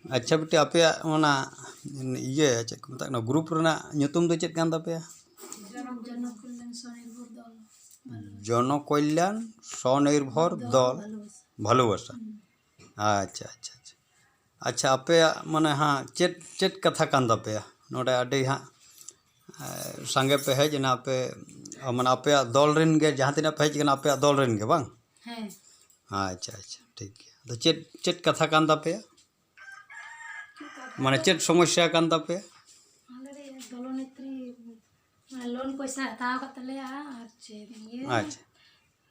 अच्छा बेटी आपे ओना ये चेक को मता ग्रुप रेना nyutum do चेक कान तापे जनकल्याण स्वनिर्भर दल भालोबासा। अच्छा अच्छा अच्छा अच्छा आपे माने हाँ चेक चेक कथा कान तापे नोडे आडे हाँ संगे पे है जना पे माने आपे दल रेन के जहाँ तिना पे है आपे दल रेन के बांग अच्छा अच्छा ठीक है तो चेक चेक कथा कान तापे माने चेक समस्या कान तापे लोन पैसा हताव कतलेया और चेक ये अच्छा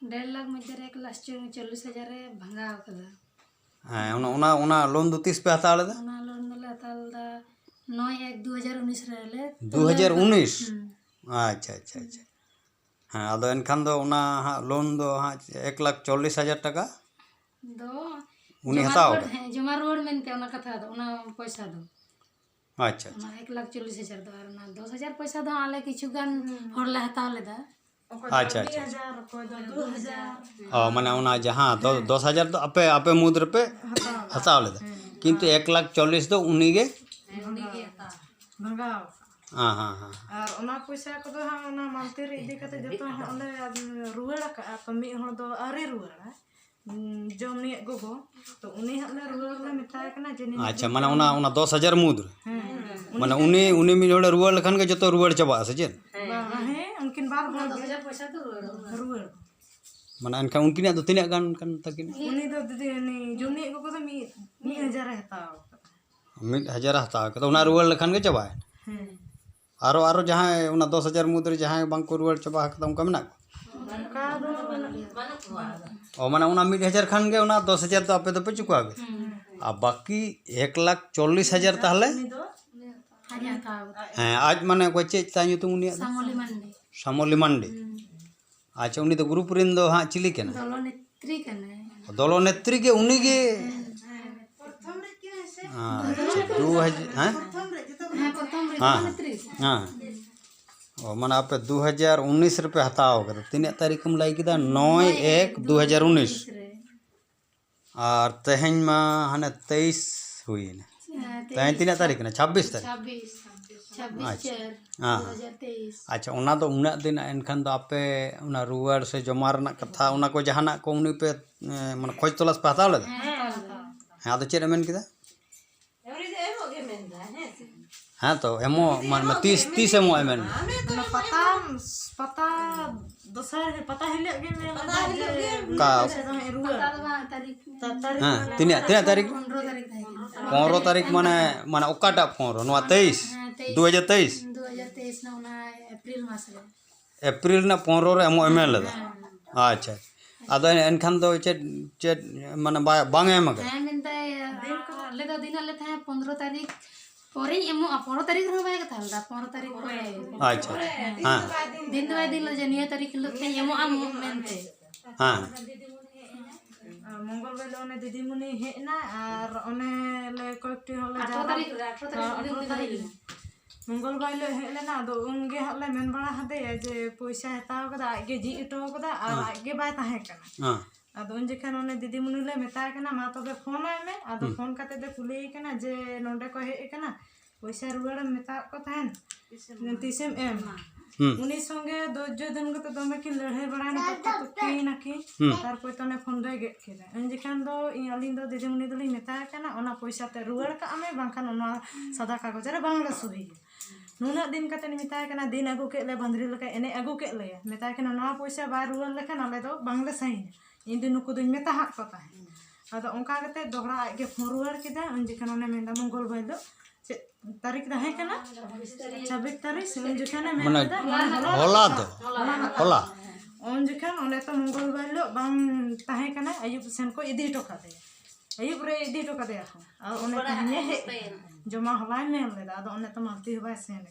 1.5 लाख मध्य 1,40,000 भंगाव कदा हाँ उना लोन दो तीस पे हता लेदा उना लोन दले हताल दा 9/1/2019 रेले 2019 अच्छा अच्छा अच्छा हाँ आदो एनखान दो उना हाँ लोन दो हाँ 1,40,000 टका दो उनी हताव जमा रोड मेनते उना कथा दो उना पैसा दो अच्छा उना 1,40,000 दो और उना 10,000 पैसा दो आले किछु गान हरले हताव लेदा अच्छा अच्छा 2,000 माने उना जहाँ 10,000 तो आपे आपे मुद्र पे हताव लेदा किंतु 1,40,000 दो उनी के भंगाव हाँ हाँ हाँ और उना पैसा को दो हाँ उना मालते रे इदी कते जतो ओले रुवाड़ा का कमी हर दो अरे रुवाड़ा जमनी गोगो तो उनी हले रुवाड़ा मिताय कना जनी अच्छा माने उना 10,000 मुद्र माने उनी मिलोड़े रुवाड़ लखन के जतो रुवाड़ चबा से चेन है उनकिन बार 10,000 पैसा तो रुवाड़ माने अनका उनकिन दो तिना गान कान तकिन उनी दो दीदी ने जमनी गोगो तो 1,000 हताव 1,000 हताव के तो उना रुवाड़ लखन के चबा आरो आरो जहाँ उना 10,000 मुद्र जहाँ बांग को रुवाड़ चबा के उनका मेना ओ माने उना 1,000 खान के उना 10,000 तो आपे तो पे चुका बे आ बाकी 1,40,000 ताहले हाँ आज माने कोई चेक तान्यू तो उनी सामोली मंडी अच्छा उनी तो ग्रुप रिन दो हाँ चिली केना दलो नेत्री के उनी के हाँ 2,000 हाँ हाँ हाँ ओ माने आपे 2019 रुपये हताव कर तीन तारीख में लाई किदा 9/1/2019 और तेहन मा हने 23 हुई ने तेहन तीन तारीख ने 26 तारीख हाँ अच्छा उना तो उना दिन एनखान तो आपे उना रुवाड़ से जमा रना कथा उना को जहाना को उनी पे माने खोज तलाश पे हताव लेदा हाँ तो चेद मेन किदा हाँ तो एमो मान 30 एमो एमन पता दोसर पता हिले के का हाँ तीन तारीख 15 तारीख माने माने ओकाटा 15 नवा 23 2023 ना उना अप्रैल मास रे अप्रैल ना 15 रे एमो एमएल लेदा अच्छा आदो एनखान दो चेद चेद माने बांग एम के मेनते ले दो दिन ले था 15 तारीख परे एमो 15 तारीख रे बाय कथा 15 तारीख परे अच्छा हां दिन दो दिन ले जनिया तारीख लो थे एमो आम मेनते हां मंगल बेले ओने दीदी मुनी हेना और ओने ले कोकटी होले 18 तारीख मंगल बाइले हेले ना दो उनगे हले मेन बड़ा हदे जे पैसा हताव कदा आगे जी इटो कदा और आगे बाय ताहे कना हां आदो उन जेखन ओने दीदी मुनी ले मेता कना मा तबे फोन आय में आदो फोन काते दे कुली कना जे नोंडे को हे कना पैसा रुवाड़ मेता को थान 30 एम उनी संगे दोजो दिन को तो दमे की लड़े बड़ा ना तो की ना की तार कोई तने फोन रे गेट केदा उन जेखन दो अलिन दो दीदी मुनी दली मेता कना ओना पैसा ते रुवाड़ का आमे बांखान ओना सादा कागज रे बांगला सुही नुना दिन कते मिताय कना दिन अगु के ले बंदरी लका एने अगु के ले मिताय कना ना पैसा बाय रुवाड़ लेखन आले दो बांगले सही इन दिन नुको दिन मेता हाक पता है आदो ओंका कते दोहरा आगे फोन रुवाड़ केदा उन जेखन ओने मेंदा मंगल बाय दो तारीख रहे कना 26 तारीख से उन जेखन मेंदा होला दो होला उन जेखन ओने तो मंगल बाय लो बांग ताहे कना अयुब सेन को इदी टोका दे अयुब रे इदी टोका दे और ओने ताहे हे जमा हवाई में ले दा ओने तो मालती हवाई से ने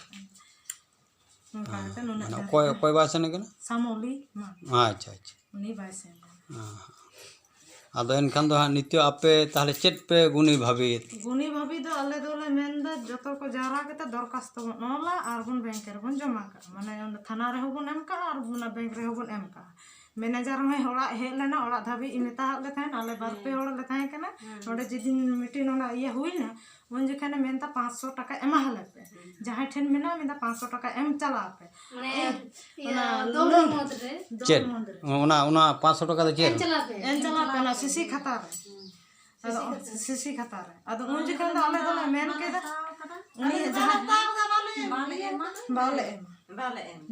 उनका कते नुना कोई बात ने कना सामोली अच्छा अच्छा उनी बाय से आदो एनखान दो नित्य आपे ताहले चेट पे गुनी भाभी दो आले दोले मेनदा जतो को जारा केते दरखास्त नोला और बुन बैंक रे बुन जमा का माने थाना रे होबन एम का और बुना बैंक रे होबन एम का मैनेजर में हड़ा हेज लेना हड़ा धाबी मेता ले थान आले बार पे हड़ ले थान कना नोडे जिदिन मीटिंग ओना इया हुईना उन जखने मेनता 500 टाका एमा हले पे जहां ठेन मेना मेनता 500 टाका एम चला पे ओना दौड़ मत रे चेट ओना 500 टाका दो चेट एम चला पे ना सीसी खाता रे अदो सीसी खाता रे अदो उन जखने आले दोले मेन केदा उनी जहां बाले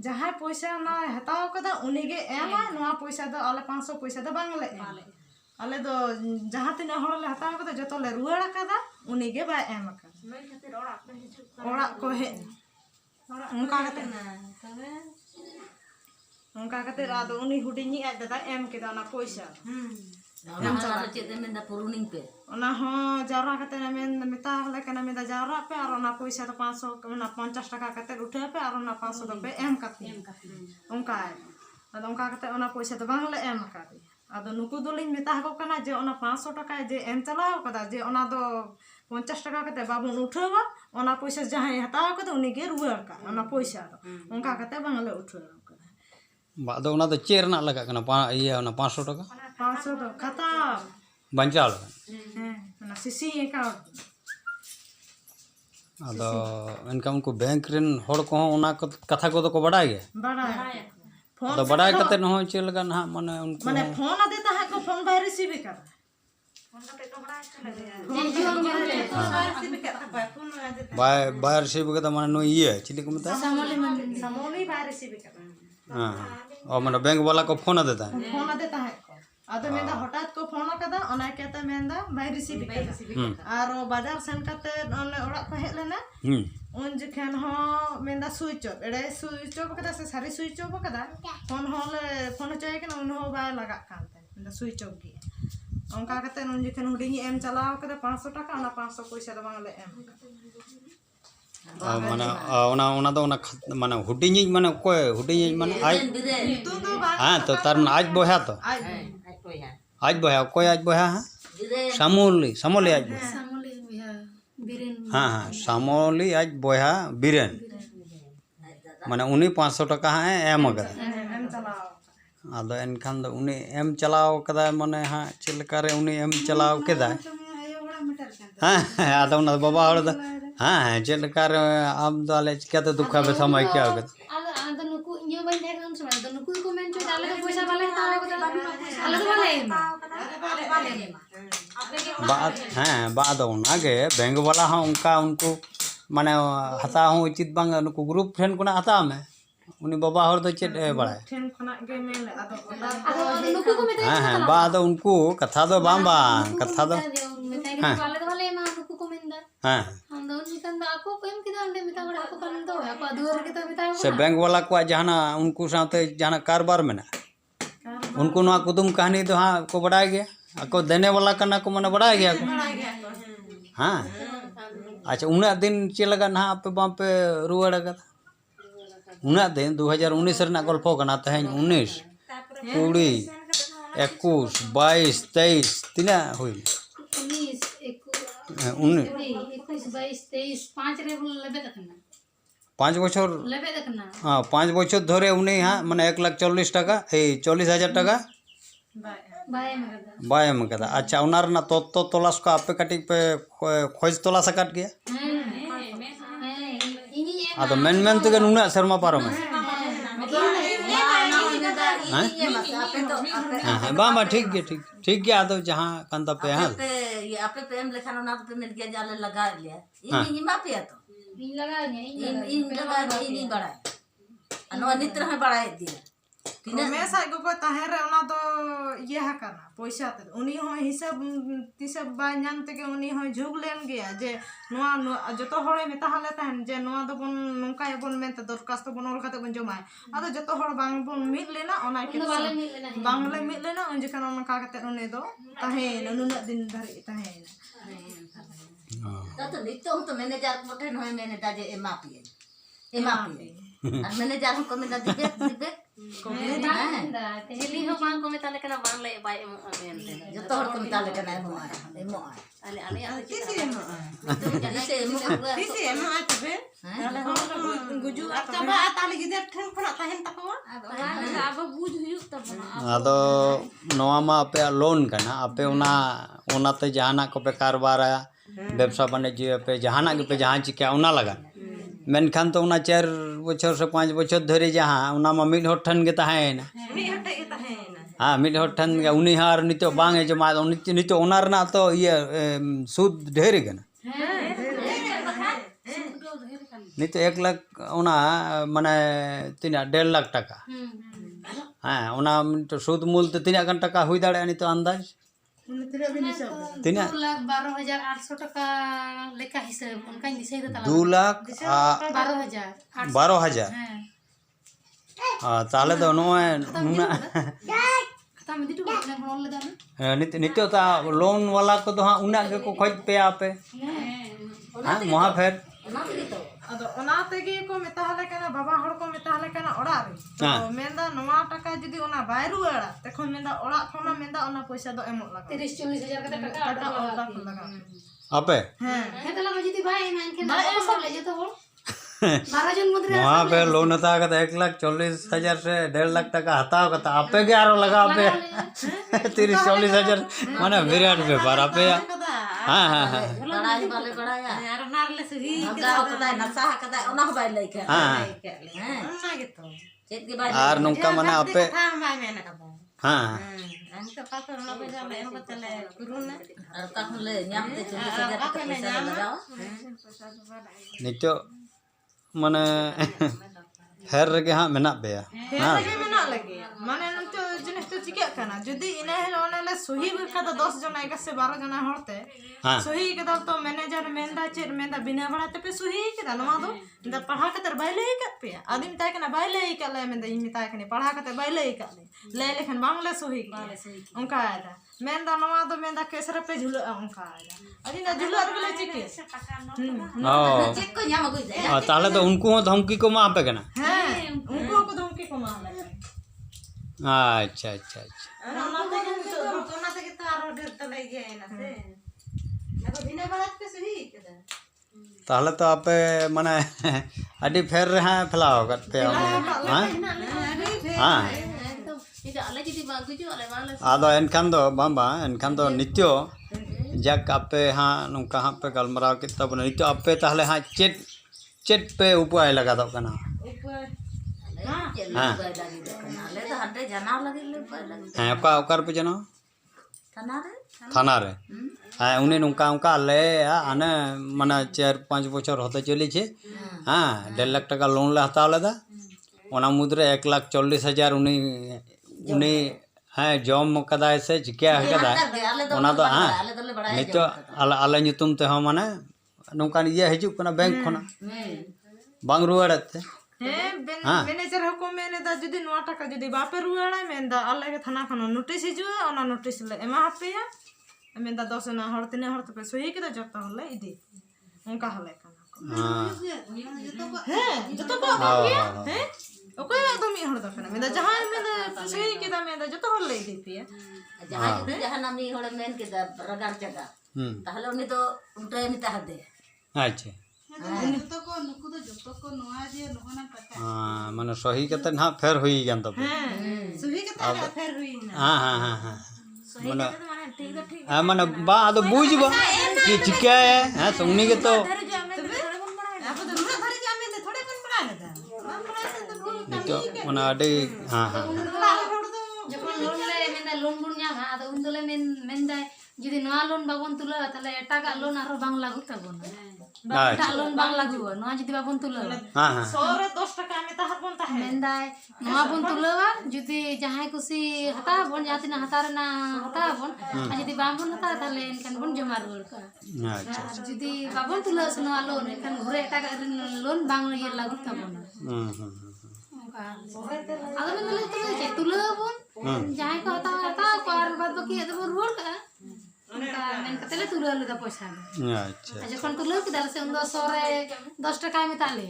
जहां पैसा ना हताव कदा उनी गे एमा नवा पैसा दो आले 500 पैसा दो बांगले आले दो जहां तिना हड़ ले हताव कदा जतो ले रुवाड़ा कदा उनी गे बा एम का मैं खातिर ओड़ा को हे उनका कते उनका कते आदो उनी हुडिनी आ दादा एम केदा ना पैसा ना चेते में दा पुरुनिंग पे ओना हो जारा कते ना में मेता हले कना में दा जारा पे और ना पैसा तो 500 ना 50 टाका कते उठे पे और ना 500 तो पे एम काती उनका अद उनका कते ओना पैसा तो बांगले एम काती अद नुकु दोलिन मेता को कना जे ओना 500 टाका जे एम चलाओ कदा जे ओना दो 50 टाका कते बाबुन उठेबा ओना पैसा जहां हताओ कते उनी गे रुवाड़ का ओना पैसा उनका कते बांगले उठेबा बाद ओना तो चेर ना लगा कना इया ओना 500 टाका 500 तो खाता बंचाल ना सीसी का अदो इनका उनको बैंक रेन हड़ को ओना कथा को तो को बड़ा गया बड़ा फोन तो बड़ा कते न हो चल लगा ना माने उनको माने फोन देता है को फोन बाहर रिसीव कर फोन का तो बड़ा चले बाय रिसीव के माने नो ये चिली को मता समोली बाहर रिसीव कर हां और माने बैंक वाला को फोन देता है अदो मेंदा हठात को फोन कदा ओना केते मेंदा बाय रिसीव कर आरो बाजार सेन कते ओने ओड़ा को हे लेना उन जखन हो मेंदा स्विच ऑफ एडे स्विच ऑफ कदा से सारी स्विच ऑफ कदा फोन होले फोन चाहे के उन हो बाय लगा कानते मेंदा स्विच ऑफ गे ओंका कते उन जखन हुडिंग एम चलाओ कदा 500 टाका ओना 500 पैसा दो बांगले एम माने ओना तो ओना माने हुडिंग माने कोई हुडिंग माने आज तू तो हां तो तार माने आज बोया तो आज बोया कोई आज बोया है सामोली आज बोया हाँ हाँ सामोली आज बोया बीरेन माने उनी 500 टाका है एम कदा आदो एनखान दो उनी एम चलाओ कदा माने हाँ चिलकारे उनी एम चलाओ केदा हाँ आदो उना बाबा हड़ दा हाँ हाँ चिलकारे आम दाले चिकाते दुखा बे समय क्या होगा आदो नुकु इयो बन दे कौन समय आदो नुकु को मेन जो डाले का पैसा वाले ताले को अलग वाले बात हाँ बात उनागे बैंक वाला हाँ उनका उनको माने हता हूँ उचित बांग उनको ग्रुप फ्रेंड को ना हता में उन्हीं बाबा हर तो चेट बड़ा है ठेन खना गे मेल अदो नुकु को मेता हाँ हाँ बात उनको कथा दो बांबा कथा दो मेता के वाले मा नुकु को मेंदा हाँ हम दो निकन दा आपको पेम किदा अंडे मेता बड़ा को कन दो है पा दूर के तो मेता से बैंक वाला को जहाना उनको साथे जहाना कारोबार में ना उनको ना कुदुम कहानी तो हाँ को बढ़ाया गया को देने वाला करना को मैंने बढ़ाया गया को हाँ अच्छा उन्हें दिन चलेगा ना पे वहाँ पे रुआड़ेगा उन्हें दिन 2019 रना गल्पो करना तहन 19 20 21 22 23 तीना हुई 19 21 22 23 5 रे लेबे देखना 5 बछर लेबे देखना हाँ 5 बछर धरे उन्हें हाँ मैंने 1,40,000 टाका 40,000 टाका बाय में कदा अच्छा उनार ना तो तलाश को आपे कटी पे खोज तलाश काट गया आ तो मेन तो नुना शर्मा पारो में हां बा ठीक गया तो जहां कंदा पे हां ये आपे पे एम लेखा ना पे मिल गया जाले लगा लिया इन माफिया तो इन लगा इन लगा इन बड़ा अनो नित्र में बड़ा दिया मैं साइ गो ताहे रे ओना तो ये हा करना पैसा ते उनी हो हिसाब तिसे बाय जानते के उनी हो झुग लेन गया जे नोआ जतो हड़े में ताहले तहन जे नोआ दो बन नोका बन मेनते दरखास्त बन ओल खाते बन जमाय आदो जतो हड़ बांग बन मिट लेना ओना के बांगले मिट लेना उन जखन ओना का कते उनी दो ताहे नुना दिन धरे ताहे तो नितो तो मैनेजर मोटे न मैनेजर जे एमापी और मैनेजर हमको में दिबे को जेली हो बांग को में ताले कना बांग ले बाय जो तो को में ताले कना एमो अले तिसे एम आ तबे आदो नवा मा आपे लोन कना आपे ओनाते जहाना को पे कारबारा व्यवसा वाणिज्य पे जहाना के पे जहाँ चिका ओना लगा मेनखान तो ओना 4 बछर से 5 बछर धरे जहाँ ओना मा मिड हर ठन के ताहेना हाँ मिड हर ठन के उनी हार नितो बांगे जमा नितो ओना रना तो ये सूद ढेर गना नितो 1 लाख ओना माने तीना 1.5 लाख टाका हाँ ओना तो सूद मूल तो तीना गन टाका हुई दाड़े नितो अंदाज तीना 2,12,800 टाका लेखा हिसाब उनका दिसे दे तला 2,12,000 हाँ ताले तो नोए नुना खाता में दिटू ने बोल ले दाना नितो ता लोन वाला को तो हाँ उना के को खोज पे आपे हाँ वहाँ फिर अदो ओना तेगे को मेताहले कना बाबा हर को मेताहले कना ओड़ा रे तो मेंदा नवा टाका जदी ओना बाय रुवाड़ा तखन मेंदा ओड़ा खना मेंदा ओना पैसा दो एमो लगा 30-40 हजार का टाका लगा आपे हां हे तला मजदी भाई मान के ना सब ले जेतो हो 12 जन मुद्रे वहाँ पे लोन हता का 1,40,000 से 1.5 लाख टाका हताओ का आपे के आरो लगा पे 30-40 हजार माने विराट व्यापार आपे हाँ हाँ हाँ बड़ाई वाले बड़ाया यार नारले से ही गाव कदा नसा कदा ओना बाय लेके हाँ ओना गेतो चेत के बाय आर नुका माने आपे हां बाय मेना कदा हाँ अंका पापर ना बजा ले एनो चले कुरुना और कहले न्यामते 40,000 का पैसा लगाओ नितो माने फेर रे हाँ मेना पे हाँ लगे मेना लगे माने नतो जिनिस तो चिका कना जदी इने ओनेले सही बका 10 जना 11 से 12 जना हरते हाँ सही केदा तो मैनेजर मेंदा चेर मेंदा बिना बड़ाते पे सही केदा नवा दो द पढ़ा कतर बायले कत पे आदिम ताय कना बायले कले मेंदा इमी ताय कने पढ़ा कते बायले कले ले लेखन बांगले सही उनका आदा मेंदा नवा दो मेंदा केसर पे झुलो उनका आदा अदिना झुलो अगले चिके ओ चेक को न्याम गई जाए ताले तो उनको धमकी को मा पे कना हां उनको को धमकी को मार लगे अच्छा अच्छा अच्छा ओना ते तो आरो ढेर तले गए ना से अब बिना बड़ात पे सही केदा ताले तो आपे माने अडी फेर रे हाँ फैलाओ कर पे हाँ हाँ इदा अले जदी बागु जो अले वाले आदो एनखान दो बाबा एनखान दो नित्यो जक आपे हाँ नुका हाँ पे गलमराव कितना बने नित्यो आपे ताले हाँ चेट पे उपाय लगा दो कना हाँ बाय लगी देखना अले तो हटे जना लगी ले बाय लगी हाँ ओकार पे जनो थाना रे हाँ उन्हें नुका उनका ले आने माने 4-5 बछर होते चली छे हाँ 1.5 लाख टाका लोन ले हताव लेदा ओना मुद्रे 1,40,000 उन्हीं हाँ जॉम कदा से चिकिया कदा ओना तो हाँ नितो आले nyutum ते हम माने नुका ये हिजु कना बैंक खना बांग रुवाड़ते मैनेजर हको मेने दा जदी नवा टाका जदी बापे रुवाड़ा मेंदा आले के थाना खनो नोटिस हिजुआ ओना नोटिस ले एमा हापेया मेंदा 10 ना हरतने हरत पे सही के जत्ता हले इदी उनका हले कना हां जतो को बाकिया हैं ओको एकदम ही हरद कना मेंदा जहां मेंदा सही के दा मेंदा जतो हले इदी पे जहां नामी होड़ मेन के दा रगार जगा ताहले उनी तो उल्टा निता हदे अच्छा हाँ माने सही कते ना फेर हुई गन तो सही के ता फेर हुई ना हाँ हाँ हाँ हाँ माने हाँ माने बा तो बुझबो कि चिका है हाँ सुननी के तो नितो माने अडी हाँ हाँ जखन लोन ले मेंदा लोन बुन ᱧᱟᱢᱟ ᱟᱫᱚ ᱩᱱ ᱫᱚᱞᱮ ᱢᱮᱱᱫᱟ ᱡᱩᱫᱤ ᱱᱚᱣᱟ ᱞᱳᱱ ᱵᱟᱵᱚᱱ ᱛᱩᱞᱟᱹᱣᱟ ᱛᱟᱦᱞᱮ ᱮᱴᱟᱜᱟᱜ ᱞᱳᱱ ᱟᱨᱦᱚᱸ ᱵᱟᱝ ᱞᱟᱜᱩ ᱛᱟᱵᱚᱱᱟ ᱮᱴᱟᱜ ᱞᱳᱱ ᱵᱟᱝ ᱞᱟᱜᱩᱣᱟ ᱱᱚᱣᱟ ᱡᱩᱫि ᱵᱟᱵᱚᱱ ᱛᱩᱞᱟᱹᱣᱟ हाँ हाँ 100 रे 10 टाका में ताहर बन ताहे ᱢᱮᱱᱫᱟᱭ ᱱᱚᱣᱟ ᱵᱚᱱ ᱛᱩᱞᱟᱹᱣᱟ ᱡᱩᱫᱤ ᱡᱟᱦᱟᱸᱭ ᱠᱩᱥᱤ ᱦᱟᱛᱟᱣᱟᱵᱚᱱ ᱡᱟᱦᱟᱸ ᱛᱤᱱᱟᱹᱜ ᱦᱟᱛᱟᱣ ᱨᱮᱱᱟᱜ ᱦᱟᱛᱟᱣᱟᱵᱚᱱ ᱟᱨ ᱡᱩᱫᱤ ᱵᱟᱝᱵᱚᱱ ᱦᱟᱛᱟᱣᱟ ᱛᱟᱦᱞᱮ ᱮᱱᱠᱷᱟᱱ ᱵᱚᱱ ᱡᱚᱢᱟ ᱨᱩᱣᱟᱹᱲ ᱠᱟᱜᱼᱟ अच्छा ᱟᱨ ᱡᱩᱫि ᱵᱟᱵᱚᱱ ᱛᱩᱞᱟᱹᱣ ᱥᱮ ᱱᱚᱣᱟ ᱞᱳᱱ ᱮᱱᱠᱷᱟन ᱜᱷᱩᱨᱮ ᱮᱴᱟᱜᱟᱜ ᱞᱳᱱ ᱵᱟᱝ ᱞᱟᱜᱩ ᱛᱟᱵᱚᱱᱟ ᱟᱫᱚ ᱢᱮᱱᱫᱟᱞᱮ ᱛᱩᱞᱟᱹᱣᱟᱵᱚᱱ ᱡᱟᱦᱟᱸᱭ ᱠᱚ ᱦᱟᱛᱟᱣᱟ ᱠᱚ ᱟᱨ ᱵᱟᱫ ᱵᱟᱹᱠᱤ ᱟᱫᱚ ᱵᱚᱱ ᱨᱩᱣᱟᱹᱲ ᱠᱟᱜᱼᱟ ᱚᱱᱠᱟ ᱢᱮᱱ ᱠᱟᱛᱮ ᱞᱮ ᱛᱩᱞᱟᱹᱣ ᱞᱮᱫᱟ ᱯᱚᱭᱥᱟ ᱫᱚ अच्छा जखन तुलाव किदा से उन 100 रे 10 टाका में ताले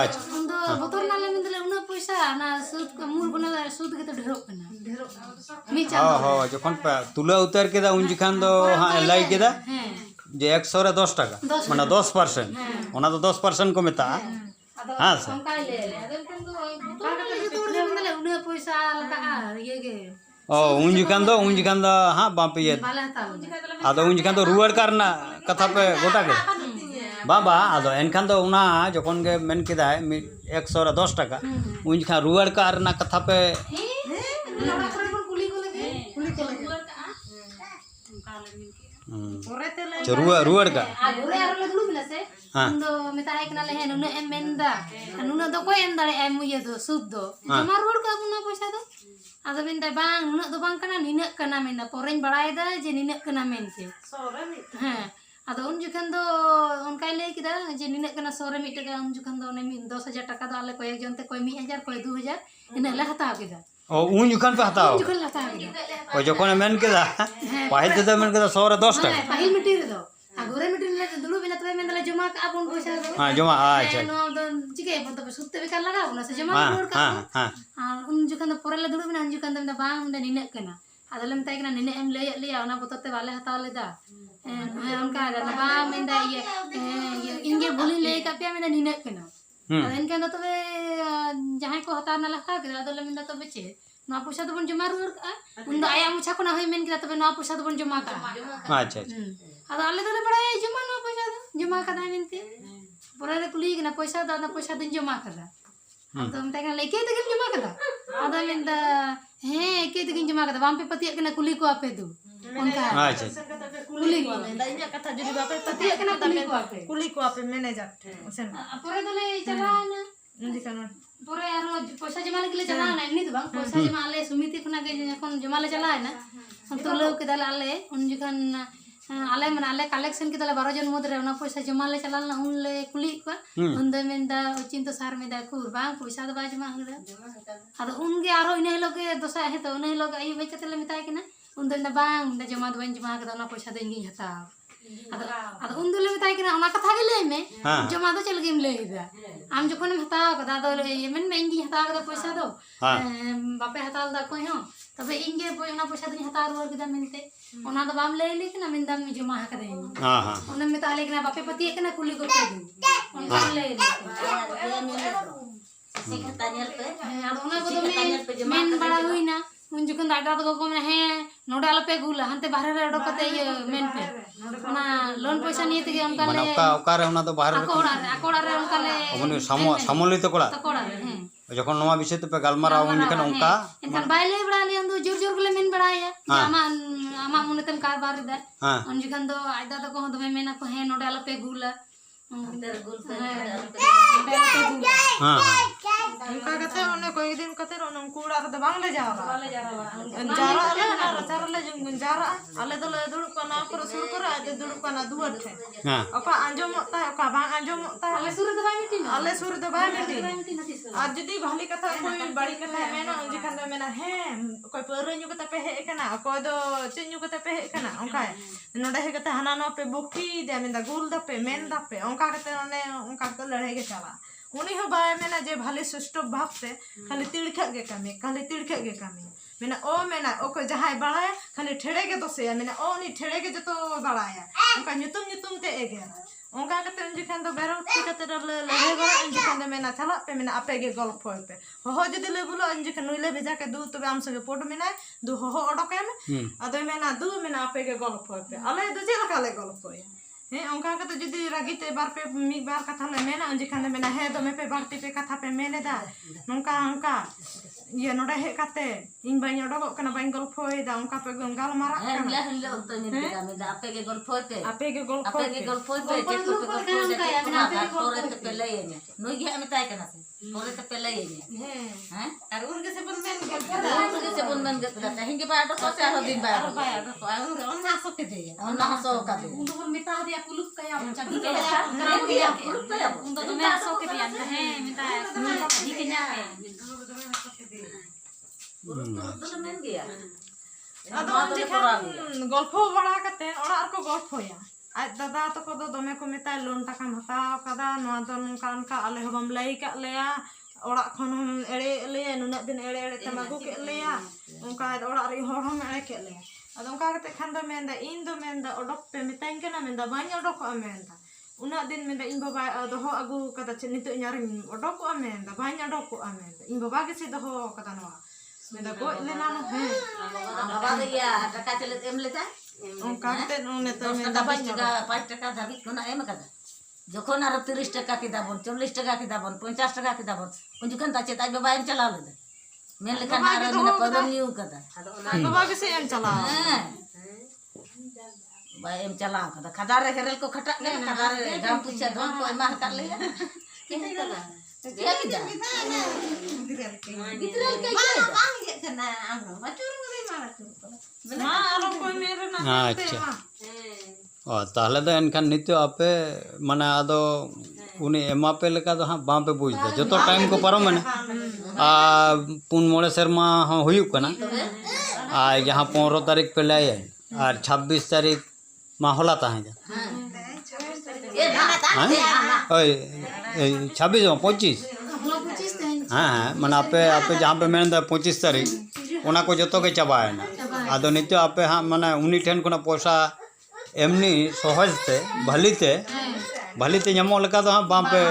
अच्छा उन दो बोतल नाले में दिले उन पैसा ना सूद को मूल बना सूद के तो ढेरो कना मी हाँ हाँ जखन तुला उतर के दा उन जिखान दो हाँ लाई के दा जे 100 रे 10 टाका माने 10% ओना तो 10% को मेता ᱟᱫᱚ हाँ सर ᱚᱱᱠᱟᱭ ᱞᱟᱹᱭ ᱟᱞᱮ ᱟᱫᱚ ᱮᱱᱠᱷᱟᱱ ᱫᱚ ᱡᱚᱛᱚ ᱦᱚᱲ ᱜᱮ ᱢᱮᱱᱫᱟᱞᱮ ᱩᱱᱟᱹᱜ ᱯᱚᱭᱥᱟ ᱞᱟᱜᱟᱜᱼᱟ ᱤᱭᱟᱹ ᱜᱮ ओ उन जुकान दो हाँ बापे ये ᱵᱟᱞᱮ ᱦᱟᱛᱟᱣ ᱞᱮᱫᱟ आदो उन जुकान दो रुआड़ करना कथा पे गोटा के बाबा आदो एनखान दो उना जखन के मेन किदा है 100 रे 10 टाका उन जुकान रुआड़ करना कथा पे ᱚᱲᱟᱜ ᱠᱚᱨᱮ ᱵᱚᱱ ᱠᱩᱞᱤ ᱠᱚ ᱞᱟᱹᱜᱤᱫ ᱯᱚᱨᱮᱛᱮ ᱞᱟᱹᱭ रुआड़ का ᱟᱨ ᱜᱷᱩᱨᱮ ᱟᱨᱚ ᱞᱮ ᱫᱩᱲᱩᱵ ᱮᱱᱟ ᱥᱮ ᱩᱱ ᱫᱚ ᱢᱮᱛᱟᱭ ᱠᱟᱱᱟᱞᱮ ᱦᱮᱸ ᱱᱩᱱᱟᱹᱜ ᱮᱢ ᱢᱮᱱᱫᱟ ᱱᱩᱱᱟᱹᱜ ᱫᱚ ᱚᱠᱚᱭ ᱮᱢ ᱫᱟᱲᱮᱭᱟᱜᱼᱟ ᱤᱭᱟᱹ ᱫᱚ ᱥᱩᱫ ᱫᱚ ᱡᱚᱢᱟ ᱨᱩᱣᱟᱹᱲ ᱠᱟᱜ ᱵᱚᱱᱟ ᱯᱚᱭᱥᱟ ᱫᱚ ᱟᱫᱚ ᱢᱮᱱᱫᱟᱭ ᱵᱟᱝ ᱱᱩᱱᱟᱹᱜ ᱫᱚ ᱵᱟᱝ ᱠᱟᱱᱟ ᱱᱤᱱᱟᱹᱜ ᱠᱟᱱᱟ ᱢᱮᱱᱫᱟ ᱯᱚᱨᱮᱧ ᱵᱟᱲᱟᱭᱮᱫᱟ ᱡᱮ ᱱᱤᱱᱟᱹᱜ ᱠᱟᱱᱟ ᱢᱮᱱᱛᱮ ᱦᱮᱸ ᱟᱫᱚ ᱩᱱ ᱡᱚᱠᱷᱚᱱ ᱫᱚ ᱚᱱᱠᱟᱭ ᱞᱟᱹᱭ ᱠᱮᱫᱟ ᱡᱮ ᱱᱤᱱᱟᱹᱜ ᱠᱟᱱᱟ 100 ᱨᱮ 1 ᱴᱟᱠᱟ ᱩᱱ ᱡᱚᱠᱷᱚᱱ ᱫᱚ ᱚᱱᱮ 10,000 ᱴᱟকা ᱫᱚ ᱟᱞᱮ ᱠᱚᱭᱮᱠ ᱡᱚᱱ ᱛᱮ ᱠᱚᱭ 1,000 ᱠᱚᱭ 2,000 ᱤᱱᱟᱹᱜ ᱞᱮ ᱦᱟᱛᱟᱣ ᱠᱮᱫᱟ ओ उन जुकान पे हटाओ ᱩᱱ ᱡᱚᱠᱷᱚᱱ ᱞᱮ ᱦᱟᱛᱟᱣ ᱠᱮᱫᱟ ओ जखन मेन किदा पाहिल ते मेन किदा 100 रे 10 टाका ᱯᱟᱹᱦᱤᱞ ᱢᱤᱴᱤᱝ ᱨᱮᱫᱚ ᱟᱨ ᱜᱷᱩᱨᱮ ᱢᱤᱴᱤᱝ ᱨᱮ ᱫᱩᱲᱩᱵ ᱮᱱᱟ ᱛᱚᱵᱮ ᱢᱮᱱᱫᱟᱞᱮ ᱡᱚᱢᱟ ᱠᱟᱜᱼᱟ ᱵᱚᱱ ᱯᱚᱭᱥᱟ ᱫᱚ हाँ जमा अच्छा ᱱᱚᱣᱟ ᱫᱚ ᱪᱤᱠᱟᱹᱭᱟᱵᱚᱱ ᱛᱚᱵᱮ ᱥᱩᱫ ᱛᱮ ᱵᱮᱠᱟᱨ ᱞᱟᱜᱟᱣ ᱵᱚᱱᱟ ᱥᱮ ᱡᱚᱢᱟ हाँ ᱨᱩᱣᱟᱹᱲ ᱠᱟᱜ हाँ ᱵᱚᱱ हाँ ᱟᱨ ᱩᱱ ᱡᱚᱠᱷᱚᱱ ᱫᱚ ᱯᱚᱨᱮ ᱞᱮ ᱫᱩᱲᱩᱵ ᱮᱱᱟ ᱩᱱ ᱡᱚᱠᱷᱚᱱ ᱫᱚ ᱢᱮᱱᱫᱟ ᱵᱟᱝ ᱢᱮᱱᱫᱟ ᱱᱤᱱᱟᱹᱜ ᱠᱟᱱᱟ ᱟᱫᱚᱞᱮ ᱢᱮᱛᱟᱭ ᱠᱟᱱᱟ ᱱᱤᱱᱟᱹᱜ ᱮᱢ ᱞᱟᱹᱭᱟᱫ ᱞᱮᱭᱟ ᱚᱱᱟ ᱵᱚᱛᱚᱨ ᱛᱮ ᱵᱟᱞᱮ ᱦᱟᱛᱟᱣ ᱞᱮᱫᱟ ᱚᱱᱠᱟ ᱟᱫᱚ ᱵᱟᱝ ᱢᱮᱱᱫᱟ ᱤᱭᱟᱹ ᱤᱧ ᱜᱮ ᱵᱷᱩᱞᱤᱧ ᱞᱟᱹᱭ ᱟᱠᱟᱫ ᱯᱮᱭᱟ ᱢᱮᱱᱫᱟ ᱱᱤᱱᱟᱹᱜ ᱠᱟᱱᱟ ᱟᱫᱚ ᱮᱱᱠᱷᱟᱱ ᱫᱚ ᱛᱚᱵᱮ ᱡᱟᱦᱟᱸᱭ ᱠᱚ ᱦᱟᱛᱟᱣ ᱱᱟᱞᱮ ᱦᱟᱛᱟᱣ ᱠᱮᱫᱟ ᱟᱫᱚᱞᱮ ᱢᱮᱱᱫᱟ ᱛᱚᱵᱮ ᱪᱮᱫ ᱱᱚᱣᱟ ᱯᱚᱭᱥᱟ ᱫᱚᱵᱚᱱ ᱡᱚᱢᱟ ᱨᱩᱣᱟᱹᱲ ᱠᱟᱜᱼᱟ ᱩᱱ ᱫᱚ ᱟᱭᱟᱜ ᱢᱚᱪᱷᱟ ᱠᱷᱚᱱᱟᱜ ᱦᱚᱸᱭ ᱢᱮᱱ ᱠᱮᱫᱟ ᱛᱚᱵᱮ ᱱᱚᱣᱟ ᱯᱚᱭᱥᱟ ᱫᱚᱵᱚᱱ ᱡᱚᱢᱟ ᱠᱟᱜᱼᱟ अच्छा अच्छा ᱟᱫᱚ ᱟᱞᱮ ᱫᱚᱞᱮ ᱵᱟᱲᱟᱭᱟ ᱡᱚᱢᱟ ᱱᱚᱣᱟ ᱯᱚᱭᱥᱟ ᱫᱚ ᱡᱚᱢᱟ ᱠᱟᱫᱟᱭ ᱢᱮᱱᱛᱮ ᱯᱚᱨᱮ ᱞᱮ ᱠᱩᱞᱤᱭ ᱠᱟᱱᱟ ᱯᱚᱭᱥᱟ ᱫᱚ ᱟᱫᱚ ᱯᱚᱭᱥᱟ ᱫᱚᱧ ᱡᱚᱢᱟ ᱠᱟᱫᱟ ᱟᱫᱚ ᱢᱮᱛᱟᱭ ᱠᱟᱱᱟ ᱮᱠᱟᱭ ᱛᱮᱜᱮᱢ ᱡᱚᱢᱟ ᱠᱟᱫᱟ ᱟᱫᱚ ᱢᱮᱱᱫᱟ ᱦᱮᱸ ᱮᱠᱟᱭ ᱛᱮᱜᱮᱧ ᱡᱚᱢᱟ ᱠᱟᱫᱟ ᱵᱟᱝᱯᱮ ᱯᱟᱹᱛᱭᱟᱹᱜ ᱠᱟᱱᱟ ᱠᱩᱞᱤ ᱠᱚᱣᱟᱯᱮ ᱫᱚ ᱚᱱᱠᱟ अच्छा ᱠᱩᱞᱤ ᱠᱚᱣᱟ ᱤᱧᱟᱹᱜ ᱠᱟᱛᱷᱟ ᱡᱩᱫᱤ ᱵᱟᱯᱮ ᱯᱟᱹᱛᱭᱟᱹᱜ ᱠᱟᱱᱟ ᱠᱩᱞᱤ ᱠᱚᱣᱟᱯᱮ ᱠᱩᱞᱤ ᱠᱚᱣᱟᱯᱮ ᱢᱮᱱᱮᱡᱟᱨ ᱴᱷᱮᱱ ᱥᱮᱱ ᱯᱚᱨᱮ ᱫᱚᱞᱮ ᱪᱟᱞᱟᱣᱮᱱᱟ ᱯᱚᱨᱮ ᱟᱨᱚ ᱯᱚᱭᱥᱟ ᱡᱚᱢᱟ ᱞᱟᱹᱜᱤᱫ ᱞᱮ ᱪᱟᱞᱟᱣᱮᱱᱟ ᱮᱢᱱᱤ ᱫᱚ ᱵᱟᱝ ᱯᱚᱭᱥᱟ ᱡᱚᱢᱟ ᱟᱞᱮ ᱥᱚᱢᱤᱛᱤ ᱠᱷᱚᱱᱟᱜ ᱜᱮ যখন জমা লে চালায়না তুলেও কেদালে আলে উন যখন আলে মানে আলে কালেকশন কেদালে 12 জন মধ্যে ওনা পয়সা জমা লে চালালনা উন লে কুলি কো উন দে মেন্দা চিন্তা সার মেদা কুর বাং পয়সা দ বাজ মা হড়া আদো উন গে আরো ইনে লগে দোসা হে তো উনে লগে আই বেচতে লে মিতাই কিনা উন দে বাং দে জমা দ বাñ জমা কেদা ওনা পয়সা দে ইনি হতা আদো উন দে লে মিতাই কিনা ওনা কথা গে লে মে জমা দ চল গেম লে ইদা আম যখন হতা কদা দ মেন মে ইনি হতা কদা পয়সা দ বাপে হতা দ কই হো তবে ইনগে ওনা পয়সা দিন হতা রুয়ার কেদা মেনতে ওনা দ বাম লে লে কিনা মেন্দা মে জমা হাকদে हाँ हाँ ওনা মে তাহলে কিনা বাপে পতি কিনা কুলি করতে দিন ওনা লে লে tanya pe ᱟᱫᱚ ᱚᱱᱟ ᱠᱚᱫᱚ ᱢᱮᱱ ᱵᱟᱲᱟ ᱦᱩᱭᱱᱟ ᱩᱱ ᱡᱚᱠᱷᱚᱱ ᱫᱟᱫᱟ ᱛᱟᱠᱚ ᱠᱚ ᱢᱮᱱᱟ ᱦᱮᱸ ᱱᱚᱰᱮ ᱟᱞᱚᱯᱮ ᱜᱩᱞᱟ ᱦᱟᱱᱛᱮ ᱵᱟᱦᱨᱮ ᱨᱮ ᱚᱰᱚᱠ ᱠᱟᱛᱮ ᱤᱭᱟᱹ ᱢᱮᱱ ᱯᱮ ᱚᱱᱟ ᱞᱳᱱ ᱯᱚᱭᱥᱟ ᱱᱤᱭᱮ ᱛᱮᱜᱮ ᱚᱱᱠᱟ माने ᱞᱮ ओका रे ओना तो बाहर ᱟᱠᱚ ᱚᱲᱟᱜ ᱨᱮ ᱚᱱᱠᱟ ᱞᱮ अमन समलित कोड़ा ᱟᱠᱚ ᱚᱲᱟᱜ ᱨᱮ ᱦᱮᱸ जखन नवा विषय पे गालमारा उन जखन ओंका ᱮᱱᱠᱷᱟᱱ ᱵᱟᱭ ᱞᱟᱹᱭ ᱵᱟᱲᱟ ᱞᱮᱭᱟ ᱩᱱ ᱫᱚ ᱡᱳᱨ ᱡᱳᱨ ᱜᱮᱞᱮ ᱢᱮᱱ ᱵᱟᱲᱟᱭᱟ ᱡᱮ ᱟᱢᱟᱜ ᱢᱚᱱᱮᱛᱮᱢ ᱠᱟᱨᱵᱟᱨ ᱮᱫᱟ हाँ ᱩᱱ ᱡᱚᱠᱷᱚᱱ ᱫᱚ ᱟᱡ ᱫᱟᱫᱟ ᱠᱚ ᱦᱚᱸ ᱫᱚᱢᱮ ᱢᱮᱱᱟᱠᱚ ᱦᱮᱸ ᱱᱚᱰᱮ ᱟᱞᱚᱯᱮ ᱜᱩᱞᱟ हाँ हाँ उनका कहते उन्हें कोई दिन कहते उनको उड़ा तो बांग ले जाओ जारा ले ना रचार ले जारा अले तो ले दुड़ को ना पर सुर कर आज दुड़ को ना दुआर थे हाँ ओका अंजम होता है ओका बांग अंजम होता है ᱟᱞᱮ ᱥᱩᱨ ᱨᱮᱫᱚ ᱵᱟᱭ ᱢᱤᱴᱤᱱ अले सुर तो बाय मिटी आज जदी भाली कथा कोई बड़ी कथा मेना उन जिखन दो मेना है कोई पर न्यू कथा पे है कना कोई दो चिन्यू कथा पे है कना ओका नोडे है कथा हना नो पे बुकी दे मेंदा गुल the pay main the pay ओका कते ने ओका तो लड़ाई के चला उनी हो बाय मेना जे भाली सुष्टो भाव से खाली तिड़खा गे कमी खाली तिड़खा गे कमी मेना ओ मेना ओको जहाय बड़ाय खाली ठेड़े गे तो से मेना ओ नी ठेड़े गे जतो बड़ाया ओका ᱧᱩᱛᱩᱢ ते एगे ओंका कते उन जिखन दो बेरो कते ले ले गरा उन जिखन दो मेना चला पे मेना आपे गे गल्प होय पे हो जदी ले बोलो उन जिखन नुइले भेजा के दू तबे आम सगे पोड मेना दू हो ओडोकेम अदो मेना दू मेना आपे गे गल्प होय पे अले दो जे लका ले गल्प होय हे ओंका कते जदी रागीते बार पे मी बार कथा ले मेना उन जिखन दो मेना हे दो मे पे बारती पे कथा पे मेने दा नोंका ओंका ये नोडे हे कते इन बाई ओडोक कना बाई गल्प होय दा ओंका पे गाल मारा hela hela unta ni da me da apege gol fote आपे गे गल्प apege gol fote ke tu pe gol fote tore te pele ye no ge me tai kana se tore te pele ye हैं और उनके से बन में गल्प उनके से बन गत da hinge ba do ko se aro din ba और ना सके दे ona so ka de उन तो मिटा दिया कुलुप कया चाबी के कराम दिया उन तो मैं सो के दिया है मिटा दी के nya तो men gया अदो जिखन गल्प बड़ा कते ओड़ा को गल्प होया आज दादा तको दो दमे को मेता लोन टाका हताव कदा नवा दो नका नका आले हबम लई का लेया ओड़ा खन हम एड़े लेया नुना दिन एड़े एड़े तमागु के लेया उनका ओड़ा रे हर हम एड़े के लेया ᱟᱫᱚ ᱚᱱᱠᱟ ᱠᱟᱛᱮ ᱠᱷᱟᱱ ᱫᱚ ᱢᱮᱱᱫᱟ ᱤᱧ ᱫᱚ ᱢᱮᱱᱫᱟ ᱚᱰᱚᱠ ᱯᱮ ᱢᱮᱛᱟᱧ ᱠᱟᱱᱟ ᱢᱮᱱᱫᱟ ᱵᱟᱹᱧ ᱚᱰᱚᱠᱚᱜᱼᱟ ᱢᱮᱱᱫᱟ ᱩᱱᱟᱹᱜ ᱫᱤᱱ ᱢᱮᱱᱫᱟ ᱤᱧ ᱵᱟᱵᱟ ᱫᱚᱦᱚ ᱟᱹᱜᱩ ᱠᱟᱫᱟ ᱪᱮᱫ ᱱᱤᱛᱚᱜ ᱤᱧ ᱟᱨᱤᱧ ᱚᱰᱚᱠᱚᱜᱼᱟ ᱢᱮᱱᱫᱟ ᱵᱟᱹᱧ ᱚᱰᱚᱠᱚᱜᱼᱟ ᱢᱮᱱᱫᱟ ᱤᱧ ᱵᱟᱵᱟ ᱜᱮᱥᱮ ᱫᱚᱦᱚ ᱠᱟᱫᱟ ᱱᱚᱣᱟ ᱢᱮᱱᱫᱟ ᱜᱚᱡ ᱞᱮᱱᱟ ᱦᱮᱸ बाबा भैया टका चले एम लेता ᱚᱱᱠᱟ ᱠᱟᱛᱮ ᱱᱤᱛᱚᱜ 10 ᱢᱮᱱᱫᱟ টাকা ᱵᱟᱹᱧ 5 টাকা ধাবি কোন এম কাদা যখন আর 30 টাকা কি দাবন 40 টাকা কি দাবন 50 টাকা কি দাবন উন যখন তা চেতা বাবা এম চালা লেদা মেন লেখান আর মেনা পরম নিউ কাদা ᱵᱟᱵᱟ ᱜᱮᱥᱮ ᱮᱢ ᱪᱟᱞᱟᱣ হ্যাঁ ba em chala kada khadar re herel ko khata ne khadar re gam pucha don ko emah kar le dia kida gitral ka bang ge kana anu macur re mara ᱢᱟ ᱟᱨᱚ ᱠᱚᱭ ᱢᱮ ᱨᱮᱱᱟᱜ ᱟᱪᱪᱷᱟ ᱚ ᱛᱟᱦᱞᱮ ᱫᱚ ᱮᱱᱠᱷᱟᱱ ᱱᱤᱛᱚᱜ ᱟᱯᱮ ᱢᱟᱱᱮ ᱟᱫᱚ ᱩᱱᱤ ᱮᱢᱟᱯᱮ ᱞᱮᱠᱟ ᱫᱚ ᱦᱟᱸᱜ ᱵᱟᱝᱯᱮ ᱵᱩᱡᱽᱫᱟ ᱡᱚᱛᱚ ᱴᱟᱭᱤᱢ ᱠᱚ ᱯᱟᱨᱚᱢᱮᱱᱟ ᱟᱨ 4-5 ᱥᱮᱨᱢᱟ ᱦᱚᱸ ᱦᱩᱭᱩᱜ ᱠᱟᱱᱟ ᱟᱨ ᱡᱟᱦᱟᱸ 15 तारीख पे ᱞᱟᱹᱭᱟ ᱟᱨ 26 तारीख मा होला ताहें ओए 26 25 हाँ हाँ मैंने आपे आपे जहाँ पे मैंने 25 तारीख उना को जतो के चबाएना आदो नित्य आपे हाँ मैंने उन्नी ठेन को ना पैसा एमनी सहजते भलीते जमो लगा तो हाँ बापे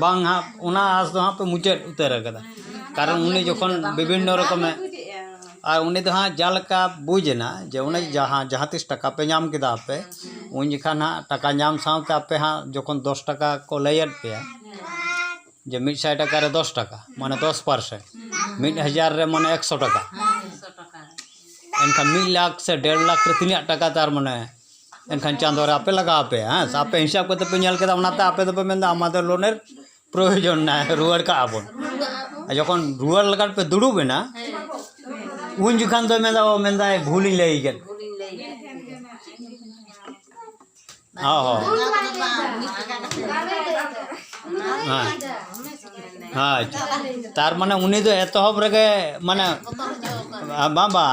बांग हाँ उना आस तो हाँ पे मुझे उतर कदा कारण उन्नी जोखन विभिन्न रकम और उन्नी तो हाँ जाल का बुझना जे उन्हें जहाँ तीस टका पे नाम किदा पे उन जखान हाँ टका नाम साथ आपे हाँ जोखन 10 टका को लैड पे जे 100 टका रे 10 टका माने 10% 1000 रे माने 100 टका एनखान 1 लाख से 1.5 लाख रे 3 टका तार माने एनखान चांदो रे आपे लगा पे हाँ आपे हिसाब करते पे नेल केदा उनाते आपे तो पे मेंदा आमादेर लोनेर प्रयोजन ना रुवाड़ का आबन जोखन रुवाड़ लगार पे दुड़ुबेना उन जुखान तो मेंदा भूली लई गेल हाँ हाँ तार माने उनी तो एतहब रगे माने बाबा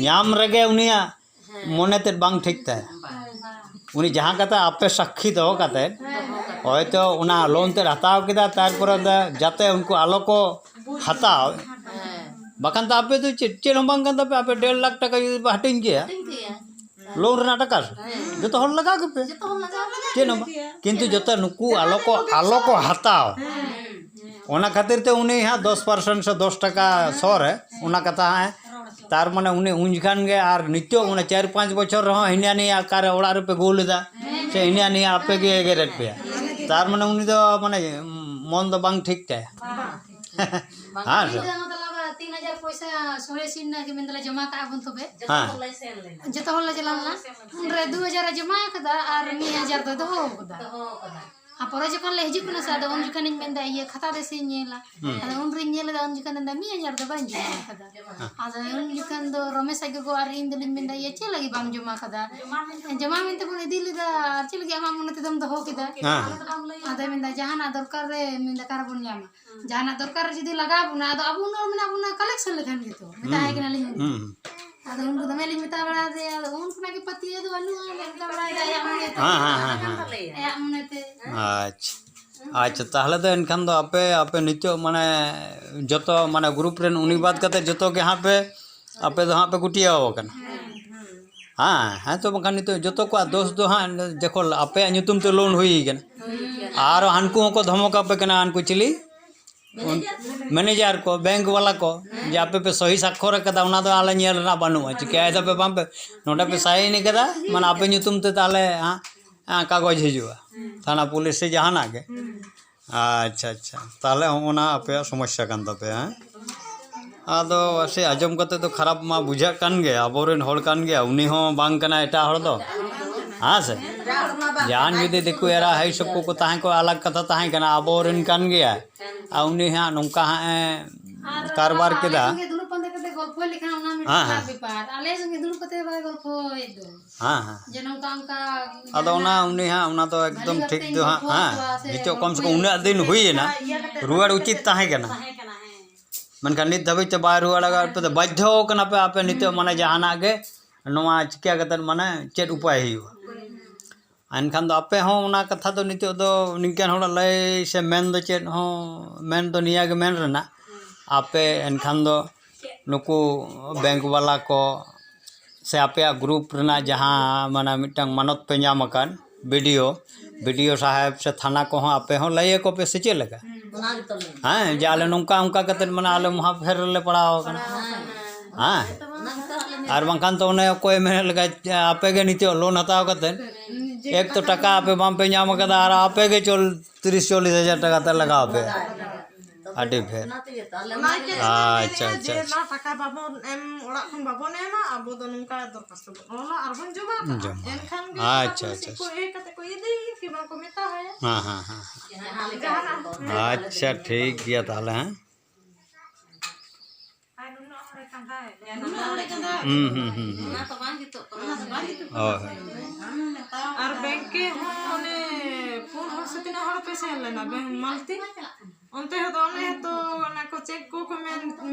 नाम रगे उनिया मने ते बांग ठीक था उनी जहाँ कता आपे साक्षी दो कते हयतो उना लोन ते हताव किदा तारपर जाते उनको आलो को हताव बाकान तो आपे तो चेन बांग पे आपे 1.5 लाख टका हटिंग गया लोन रना टका जो तो हर लगा के पे चेन किंतु जो नुकु आलो को हताव ओना खातिर ते उनी हाँ 10% से 10 टका सर है उना कथा है तार माने उनी उंजखान गे आर नित्य उना 4-5 बछर रहो हिनिया नहीं आकारे ओड़ा रे पे गोलेदा से हिनिया नहीं आपे गे गेरेट पे तार माने उनी तो माने मन तो बांग ठीक था हां मतलब 3000 पैसा सोहे सिन के मेंदला जमा का बन तबे हां जतो होला चलाना उनरे 2000 जमा कदा आर 1000 दो कदा आ पर जकन ले हिजु कुना सादा उन जकन मेंदा ये खाता दे से नेला अदा उन रि नेला उन जकन दा 1000 दो बांग जमा कदा अदा उन जकन दो रमेश आगे को आर इन दिलिन मेंदा ये चे लगी बांग जमा कदा जमा मेंते को दिलिदा चे लगी आमा मनते दम दो किदा अदा मेंदा जहाना दरकार रे मेंदा कारबन जामा जहाना दरकार जदी लगा बुना अदा अब उन मेना कलेक्शन लेखन के तो मेता है कि ना लिन अदा उन दमे लिन मेता बड़ा दे अदा उन कुना के पति दो अनु मेता बड़ा दे या मनते अच्छा अच्छा ताहले तो एनखान दो आपे आपे नित्य माने जतो माने ग्रुप रेन उनी बात करते जतो के हाँ पे आपे तो हाँ पे गुटिया हो कना हाँ हाँ तो बखान नित्य जतो को दोस्त दो हाँ देखो आपे नुतुम तो लोन हुई कना आर हानकु को धमका पे कना हानकु चिली मैनेजर को बैंक वाला को जे आपे पे सही साक्षर कदा उना दो आले नेल ना बानुआ चिका है पे बाम पे नोडा पे साइन नहीं कदा माने आपे नुतुम ते ताले हाँ कागज हिजुआ थाना पुलिस से जहाँ के अच्छा अच्छा ताले होना आपे समस्या कान तपे हाँ आदो से आजम कते तो खराब मा बुझा कान गे आबोरेन होड़ कान गे उनी हो बांग कना एटा होड़ दो हाँ से जान जुदी देखो एरा है सबको को ताहे को अलग कथा ताहे कना आबोरेन कान गे आ उनी हाँ नौका हाँ कारबार केदा हाँ हाँ हाँ हाँ अदो ना उनी हाँ उना तो एकदम ठीक दो हाँ हाँ नितो कम से कम उना दिन हुई ना रुआड़ उचित ताहे कना मनका नित धबे ते बाय रुआड़ पे तो बाध्य कना पे आपे नितो माने जहाना गे नोआ चिका कतन माने चेत उपाय हुआ एनखान दो आपे हों उना कथा तो नितो दो निकन होड़ा लय से मेन दो चेत हों मेन तो निया के मेन रना आपे एनखान दो नुकु बैंक वाला को से आपे ग्रुप रेना जहाँ माने मिटंग मानत पे नाम अकान वीडियो साहेब से थाना को आपे हो लइए को पे से चल लगा ᱚᱱᱟ ᱜᱮᱛᱚ ᱞᱮ हाँ जाले नुका उनका कते माने आले वहाँ फेर ले पड़ाओ कना हाँ ᱚᱱᱟ ᱜᱮᱛᱚ ᱟᱞᱮ और बंकान तो उन्हें कोई मेरे लगा आपे के नीचे लोन हताओ कते एक तो टका आपे बाम पे नाम कदा और आपे के 30-40 हज़ार टका तक लगाओ पे आटे फेर ᱚᱱᱟ ᱛᱮᱜᱮ ᱛᱚ ᱟᱞᱮ अच्छा अच्छा जे ना टाका बाबन एम ओड़ा खन बाबन एमा अब दो नुका दरखास्त बन ओला और बन जमा एनखान गे अच्छा अच्छा को ए कते को इदी कि बा को मेता है हाँ हाँ हाँ अच्छा ठीक गया ताले हैं आई नुना हरे कंधा है ᱚᱱᱟ ᱛᱚ ᱵᱟᱝ ᱡᱤᱛᱚᱜ ᱠᱟᱱᱟ और बैंक के होने फोन हर से तीन हर पैसे लेना bank Malti onte ho done to na ko check ko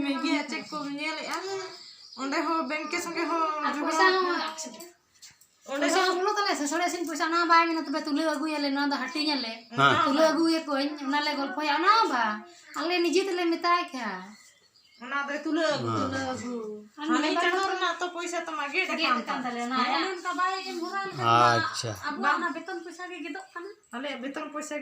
me gya check ko nyele onde ho bank ke sange ho पैसा पैसा बोलो तले ससुरे सिन पैसा ना बाय में तबे तुले अगु येले ना द हटी येले तुले अगु ये कोई उनाले गल्प या ना बा आले निजे तले मिताय क्या ona de tule hane chador na to paisa to mage de kan तले ना उनका बाय के मोरा अच्छा अब ना वेतन पैसा के गिदो kana ale beton paisa